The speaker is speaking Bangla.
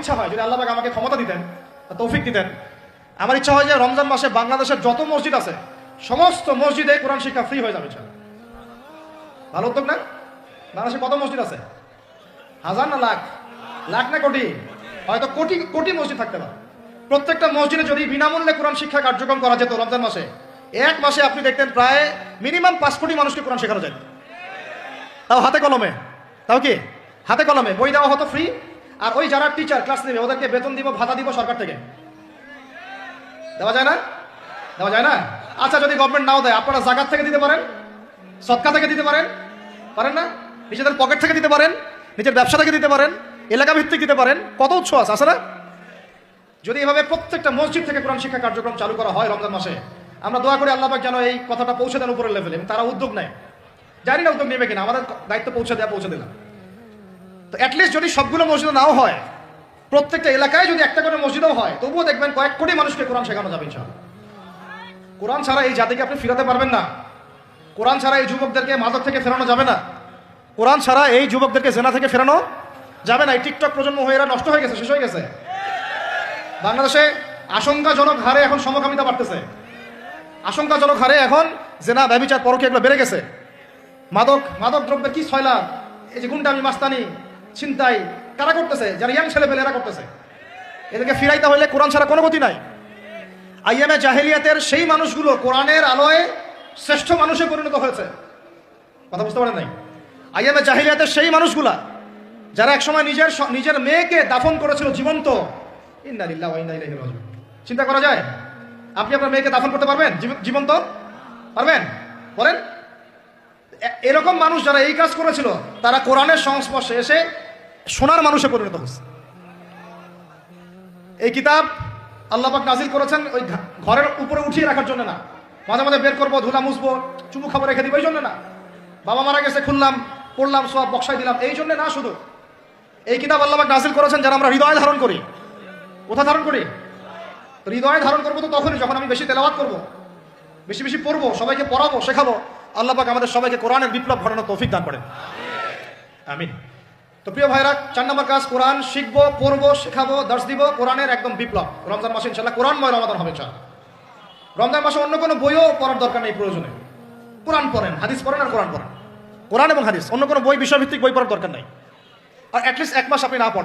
ইচ্ছা হয়, যদি আল্লাহ পাক আমাকে ক্ষমতা দিতেন, তৌফিক দিতেন, আমার ইচ্ছা হয় যে রমজান মাসে বাংলাদেশের যত মসজিদ আছে সমস্ত মসজিদে কোরআন শিক্ষা ফ্রি হয়ে যাবে। ভালো উদ্যোগ না? বাংলাদেশে কত মসজিদ আছে? হাজার না লাখ? লাখ না কোটি? হয়তো কোটি কোটি মসজিদ থাকতে পারে। প্রত্যেকটা মসজিদে যদি বিনামূল্যে কোরআন শিক্ষা কার্যক্রম করা যেত রমজান মাসে, এক মাসে আপনি দেখতেন প্রায় মিনিমাম 5 কোটি মানুষকে কোরআন শেখানো যায়। তাও হাতে কলমে, তাও কি হাতে কলমে, বই দেওয়া হতো ফ্রি। আর ওই যারা টিচার ক্লাস নেবে ওদেরকে বেতন দিব, ভাতা দিব সরকার থেকে। দেওয়া যায় না? দেওয়া যায় না? আচ্ছা, যদি গভর্নমেন্ট নাও দেয়, আপনারা জাকাত থেকে দিতে পারেন, সদকা থেকে দিতে পারেন, পারেন না? নিজেদের পকেট থেকে দিতে পারেন, নিজের ব্যবসা থেকে দিতে পারেন, এলাকা ভিত্তিক দিতে পারেন, কত উৎস আছে না? যদি এভাবে প্রত্যেকটা মসজিদ থেকে কোরআন শিক্ষা কার্যক্রম চালু করা হয় রমজান মাসে, আমরা দোয়া করি আল্লাহ পাক যেন এই কথাটা পৌঁছে দেন উপরের লেভেলে, এবং তারা উদ্যোগ নেয়। জানি না উদ্যোগ নেবে কিনা, আমাদের দায়িত্ব পৌঁছে দিলাম। তো অ্যাটলিস্ট যদি সবগুলো মসজিদে নাও হয়, প্রত্যেকটা এলাকায় যদি একটা করে মসজিদও হয়, তবুও দেখবেন কয়েক কোটি মানুষকে কোরআন শেখানো যাবে ইনশাআল্লাহ। কোরআন ছাড়া এই জাতিকে আপনি ফিরাতে পারবেন না। কোরআন ছাড়া এই যুবকদেরকে মাদক থেকে ফেরানো যাবে না। কোরআন ছাড়া এই যুবকদেরকে জেনা থেকে ফেরানো যাবে না। এই টিকটক প্রজন্ম হয়ে এরা নষ্ট হয়ে গেছে, শেষ হয়ে গেছে। বাংলাদেশে আশঙ্কাজনক হারে এখন সমকামিতা বাড়তেছে। আশঙ্কাজনক হারে এখন জেনা, ব্যভিচার, পরকীয়া এগুলো বেড়ে গেছে। মাদক দ্রব্যের কি ছয়লা, এই যে গুন্ডামি, মাস্তানি, ছিনতাই কারা করতেছে? যারা ইয়াং ছেলে পেলে এরা করতেছে। এদেরকে ফিরাইতে হলে কোরআন ছাড়া কোনো গতি নাই। আইয়ামে জাহেলিয়াতের সেই মানুষগুলো কোরআনের আলোয় শ্রেষ্ঠ মানুষে পরিণত হয়েছে। কথা বুঝতে পারেন নাই? আইয়ামে জাহেলিয়াতের সেই মানুষগুলা যারা একসময় নিজের মেয়েকে দাফন করেছিল জীবন্ত। ইন্না লিল্লাহি ওয়া ইন্না ইলাইহি রাজিউন। চিন্তা করা যায়? আপনি আপনার মেয়েকে দাফন করতে পারবেন জীবন্ত? পারবেন? বলেন। এরকম মানুষ যারা এই কাজ করেছিল, তারা কোরআনের সংস্পর্শে এসে সোনার মানুষে পরিণত হয়েছে। এই কিতাব আল্লাহ পাক নাজিল করেছেন ওই ঘরের উপরে উঠিয়ে রাখার জন্য না, মাঝে মাঝে বের করবো, ধুলা মুছবো, চুমু খাবার রেখে দিব, এই জন্য না। বাবা মারা গেছে, খুললাম, পড়লাম, সব বক্সাই দিলাম, এই জন্য না। শুধু এই কিতাব আল্লাহ পাক নাজিল করেছেন যারা আমরা হৃদয়ে ধারণ করি। কোথায় ধারণ করি? হৃদয়ে ধারণ করবো তো তখনই যখন আমি বেশি তেলাওয়াত করবো, বেশি বেশি পড়বো, সবাইকে পড়াবো, শেখাবো। আল্লাহ পাক আমাদের সবাইকে কোরআনের বিপ্লব ঘটানোর তৌফিক দান করেন। আমিন। তো প্রিয় ভাইরা, 4 নম্বর কাজ, কোরআন শিখবো, পড়বো, শেখাবো, দর্শ দিব। কোরআনের একদম বিপ্লব। রমজান মাসে ইনশাআল্লাহ কোরআনময় রমাদান হবে ইনশাআল্লাহ। রমজান মাসে অন্য কোনো বইও পড়ার দরকার নেই প্রয়োজনে। কোরআন পড়েন, হাদিস পড়েন আর কোরআন পড়েন। কোরআন এবং হাদিস, অন্য কোনো বই, বিষয়ভিত্তিক বই পড়ার দরকার নাই। আর অ্যাটলিস্ট 1 মাস আপনি না পড়েন।